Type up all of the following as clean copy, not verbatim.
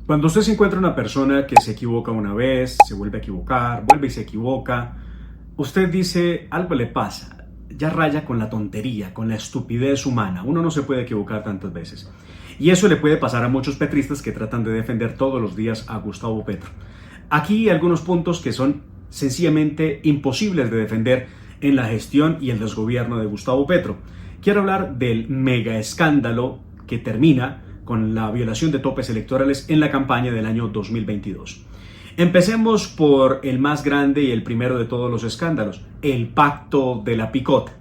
Cuando usted se encuentra una persona que se equivoca una vez, se vuelve a equivocar, vuelve y se equivoca, usted dice, algo le pasa, ya raya con la tontería, con la estupidez humana. Uno no se puede equivocar tantas veces. Y eso le puede pasar a muchos petristas que tratan de defender todos los días a Gustavo Petro. Aquí hay algunos puntos que son sencillamente imposibles de defender en la gestión y el desgobierno de Gustavo Petro. Quiero hablar del mega escándalo que termina con la violación de topes electorales en la campaña del año 2022. Empecemos por el más grande y el primero de todos los escándalos, el Pacto de la Picota.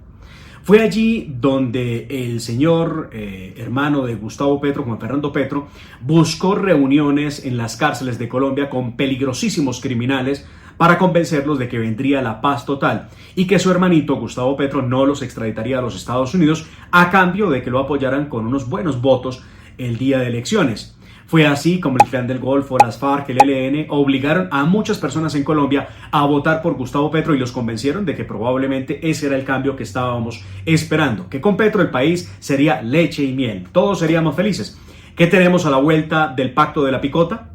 Fue allí donde el señor hermano de Gustavo Petro, Juan Fernando Petro, buscó reuniones en las cárceles de Colombia con peligrosísimos criminales para convencerlos de que vendría la paz total y que su hermanito Gustavo Petro no los extraditaría a los Estados Unidos a cambio de que lo apoyaran con unos buenos votos el día de elecciones. Fue así como el Clan del Golfo, las FARC, el ELN obligaron a muchas personas en Colombia a votar por Gustavo Petro y los convencieron de que probablemente ese era el cambio que estábamos esperando, que con Petro el país sería leche y miel, todos seríamos felices. ¿Qué tenemos a la vuelta del Pacto de la Picota?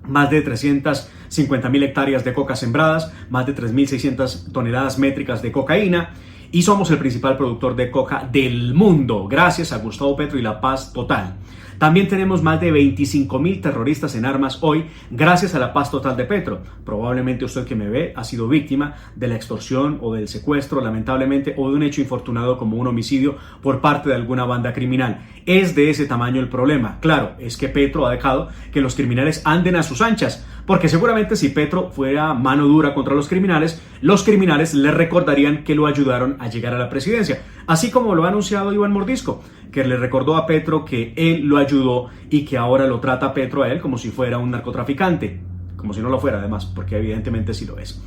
Más de 350.000 hectáreas de coca sembradas, más de 3.600 toneladas métricas de cocaína, y somos el principal productor de coca del mundo, gracias a Gustavo Petro y la paz total. También tenemos más de 25.000 terroristas en armas hoy, gracias a la paz total de Petro. Probablemente usted que me ve ha sido víctima de la extorsión o del secuestro, lamentablemente, o de un hecho infortunado como un homicidio por parte de alguna banda criminal. Es de ese tamaño el problema. Claro, es que Petro ha dejado que los criminales anden a sus anchas, porque seguramente si Petro fuera mano dura contra los criminales le recordarían que lo ayudaron a llegar a la presidencia, así como lo ha anunciado Iván Mordisco, que le recordó a Petro que él lo ayudó y que ahora lo trata a Petro a él como si fuera un narcotraficante, como si no lo fuera además, porque evidentemente sí lo es.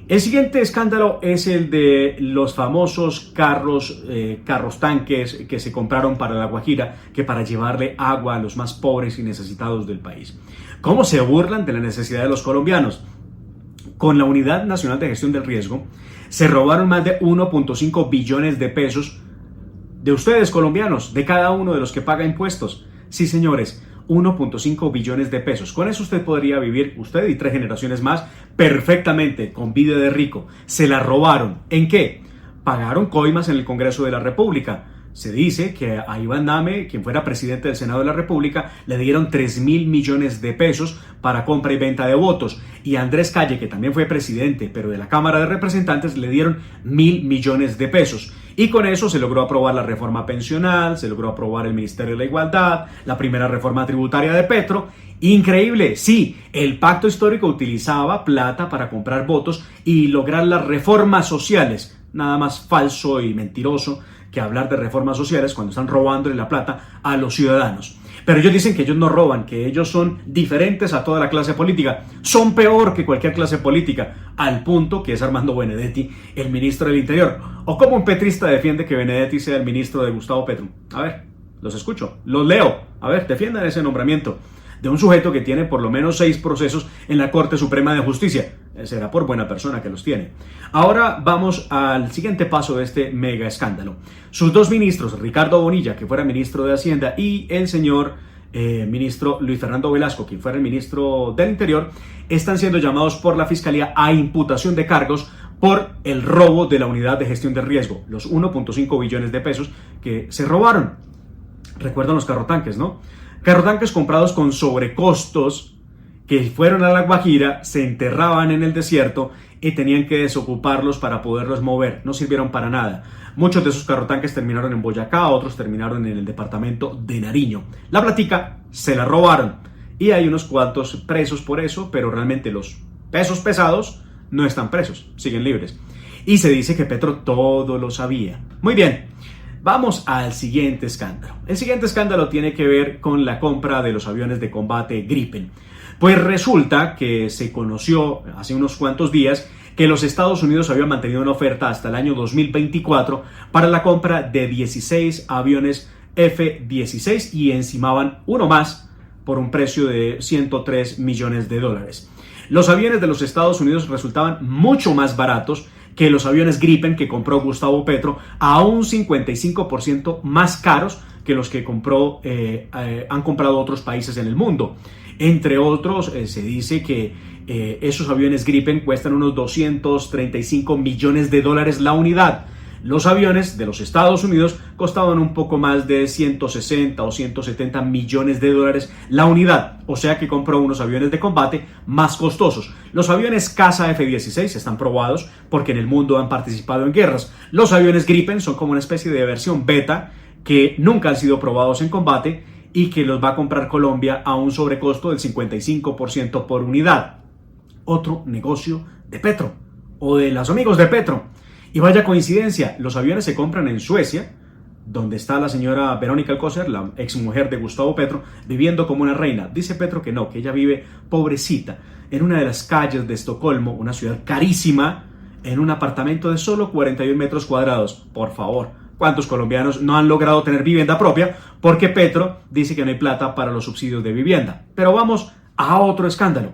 El siguiente escándalo es el de los famosos carros tanques que se compraron para La Guajira, que para llevarle agua a los más pobres y necesitados del país. ¿Cómo se burlan de la necesidad de los colombianos? Con la Unidad Nacional de Gestión del Riesgo se robaron más de 1.5 billones de pesos de ustedes colombianos, de cada uno de los que paga impuestos. Sí, señores, 1.5 billones de pesos. Con eso usted podría vivir, usted y 3 generaciones más, perfectamente, con vida de rico. Se la robaron. ¿En qué? Pagaron coimas en el Congreso de la República. Se dice que a Iván Name, quien fuera presidente del Senado de la República, le dieron 3.000 millones de pesos para compra y venta de votos. Y a Andrés Calle, que también fue presidente, pero de la Cámara de Representantes, le dieron 1.000 millones de pesos. Y con eso se logró aprobar la reforma pensional, se logró aprobar el Ministerio de la Igualdad, la primera reforma tributaria de Petro. Increíble, sí, el pacto histórico utilizaba plata para comprar votos y lograr las reformas sociales. Nada más falso y mentiroso que hablar de reformas sociales cuando están robándole la plata a los ciudadanos. Pero ellos dicen que ellos no roban, que ellos son diferentes a toda la clase política. Son peor que cualquier clase política, al punto que es Armando Benedetti el ministro del Interior. ¿O cómo un petrista defiende que Benedetti sea el ministro de Gustavo Petro? A ver, los escucho, los leo. A ver, defiendan ese nombramiento de un sujeto que tiene por lo menos 6 procesos en la Corte Suprema de Justicia. Será por buena persona que los tiene. Ahora vamos al siguiente paso de este mega escándalo. Sus 2 ministros, Ricardo Bonilla, que fuera ministro de Hacienda, y el señor ministro Luis Fernando Velasco, quien fuera el ministro del Interior, están siendo llamados por la Fiscalía a imputación de cargos por el robo de la Unidad de Gestión de Riesgo, los 1.5 billones de pesos que se robaron. Recuerdan los carrotanques, ¿no? Carrotanques comprados con sobrecostos que fueron a La Guajira, se enterraban en el desierto y tenían que desocuparlos para poderlos mover. No sirvieron para nada. Muchos de esos carrotanques terminaron en Boyacá, otros terminaron en el departamento de Nariño. La platica se la robaron y hay unos cuantos presos por eso, pero realmente los pesos pesados no están presos, siguen libres. Y se dice que Petro todo lo sabía. Muy bien. Vamos al siguiente escándalo. El siguiente escándalo tiene que ver con la compra de los aviones de combate Gripen. Pues resulta que se conoció hace unos cuantos días que los Estados Unidos habían mantenido una oferta hasta el año 2024 para la compra de 16 aviones F-16 y encimaban uno más por un precio de 103 millones de dólares. Los aviones de los Estados Unidos resultaban mucho más baratos que los aviones Gripen que compró Gustavo Petro, a un 55% más caros que los que han comprado otros países en el mundo. Entre otros, se dice que esos aviones Gripen cuestan unos 235 millones de dólares la unidad. Los aviones de los Estados Unidos costaban un poco más de 160 o 170 millones de dólares la unidad, o sea que compró unos aviones de combate más costosos. Los aviones caza F-16 están probados porque en el mundo han participado en guerras. Los aviones Gripen son como una especie de versión beta que nunca han sido probados en combate y que los va a comprar Colombia a un sobrecosto del 55% por unidad. Otro negocio de Petro o de los amigos de Petro. Y vaya coincidencia, los aviones se compran en Suecia, donde está la señora Verónica Alcocer, la exmujer de Gustavo Petro, viviendo como una reina. Dice Petro que no, que ella vive pobrecita en una de las calles de Estocolmo, una ciudad carísima, en un apartamento de solo 41 metros cuadrados. Por favor, ¿cuántos colombianos no han logrado tener vivienda propia? Porque Petro dice que no hay plata para los subsidios de vivienda. Pero vamos a otro escándalo.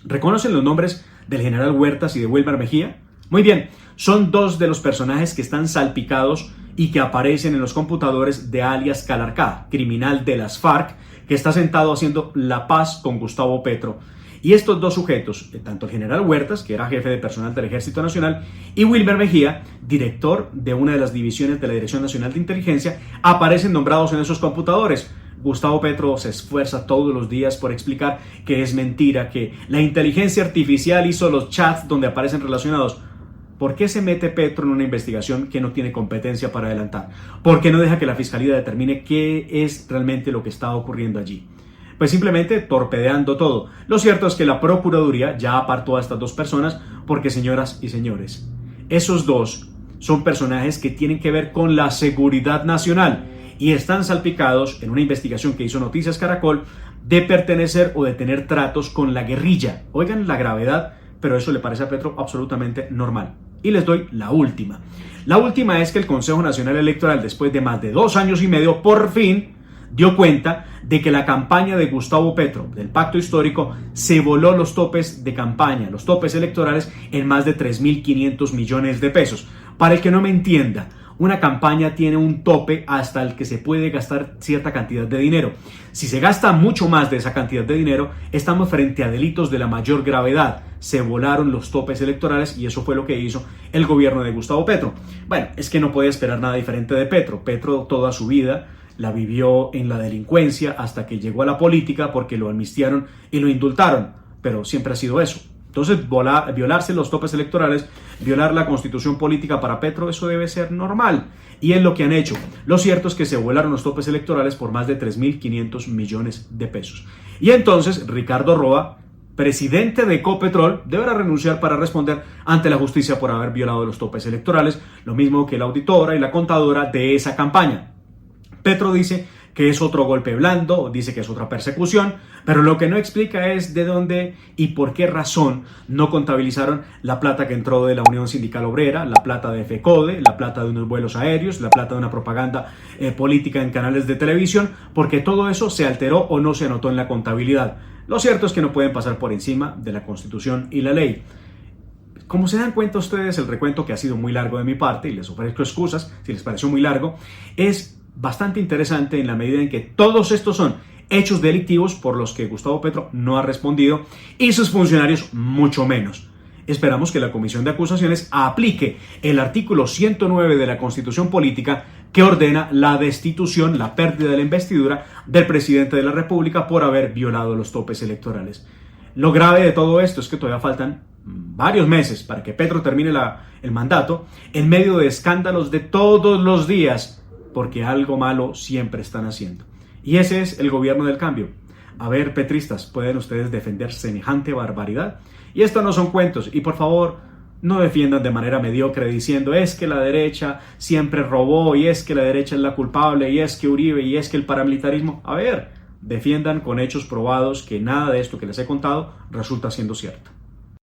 ¿Reconocen los nombres del general Huertas y de Wilmer Mejía? Muy bien, son dos de los personajes que están salpicados y que aparecen en los computadores de alias Calarcá, criminal de las FARC, que está sentado haciendo la paz con Gustavo Petro. Y estos dos sujetos, tanto el general Huertas, que era jefe de personal del Ejército Nacional, y Wilmer Mejía, director de una de las divisiones de la Dirección Nacional de Inteligencia, aparecen nombrados en esos computadores. Gustavo Petro se esfuerza todos los días por explicar que es mentira, que la inteligencia artificial hizo los chats donde aparecen relacionados. ¿Por qué se mete Petro en una investigación que no tiene competencia para adelantar? ¿Por qué no deja que la Fiscalía determine qué es realmente lo que está ocurriendo allí? Pues simplemente torpedeando todo. Lo cierto es que la Procuraduría ya apartó a estas dos personas porque, señoras y señores, esos dos son personajes que tienen que ver con la seguridad nacional y están salpicados en una investigación que hizo Noticias Caracol de pertenecer o de tener tratos con la guerrilla. Oigan la gravedad, pero eso le parece a Petro absolutamente normal. Y les doy la última. La última es que el Consejo Nacional Electoral, después de más de 2 años y medio, por fin dio cuenta de que la campaña de Gustavo Petro, del Pacto Histórico, se voló los topes de campaña, los topes electorales, en más de 3.500 millones de pesos. Para el que no me entienda, una campaña tiene un tope hasta el que se puede gastar cierta cantidad de dinero. Si se gasta mucho más de esa cantidad de dinero, estamos frente a delitos de la mayor gravedad. Se volaron los topes electorales y eso fue lo que hizo el gobierno de Gustavo Petro. Bueno, es que no puede esperar nada diferente de Petro. Petro toda su vida la vivió en la delincuencia hasta que llegó a la política porque lo amnistiaron y lo indultaron, pero siempre ha sido eso. Entonces, violarse los topes electorales, violar la constitución política para Petro, eso debe ser normal. Y es lo que han hecho. Lo cierto es que se volaron los topes electorales por más de 3.500 millones de pesos. Y entonces, Ricardo Roa, presidente de Ecopetrol, deberá renunciar para responder ante la justicia por haber violado los topes electorales, lo mismo que la auditora y la contadora de esa campaña. Petro dice que es otro golpe blando, dice que es otra persecución, pero lo que no explica es de dónde y por qué razón no contabilizaron la plata que entró de la Unión Sindical Obrera, la plata de FECODE, la plata de unos vuelos aéreos, la plata de una propaganda política en canales de televisión, porque todo eso se alteró o no se anotó en la contabilidad. Lo cierto es que no pueden pasar por encima de la Constitución y la ley. Como se dan cuenta ustedes, el recuento, que ha sido muy largo de mi parte, y les ofrezco excusas si les pareció muy largo, es bastante interesante en la medida en que todos estos son hechos delictivos por los que Gustavo Petro no ha respondido y sus funcionarios mucho menos. Esperamos que la Comisión de Acusaciones aplique el artículo 109 de la Constitución Política que ordena la destitución, la pérdida de la investidura del presidente de la República por haber violado los topes electorales. Lo grave de todo esto es que todavía faltan varios meses para que Petro termine el mandato en medio de escándalos de todos los días, porque algo malo siempre están haciendo. Y ese es el gobierno del cambio. A ver, petristas, ¿pueden ustedes defender semejante barbaridad? Y esto no son cuentos. Y por favor, no defiendan de manera mediocre diciendo es que la derecha siempre robó y es que la derecha es la culpable y es que Uribe y es que el paramilitarismo. A ver, defiendan con hechos probados que nada de esto que les he contado resulta siendo cierto.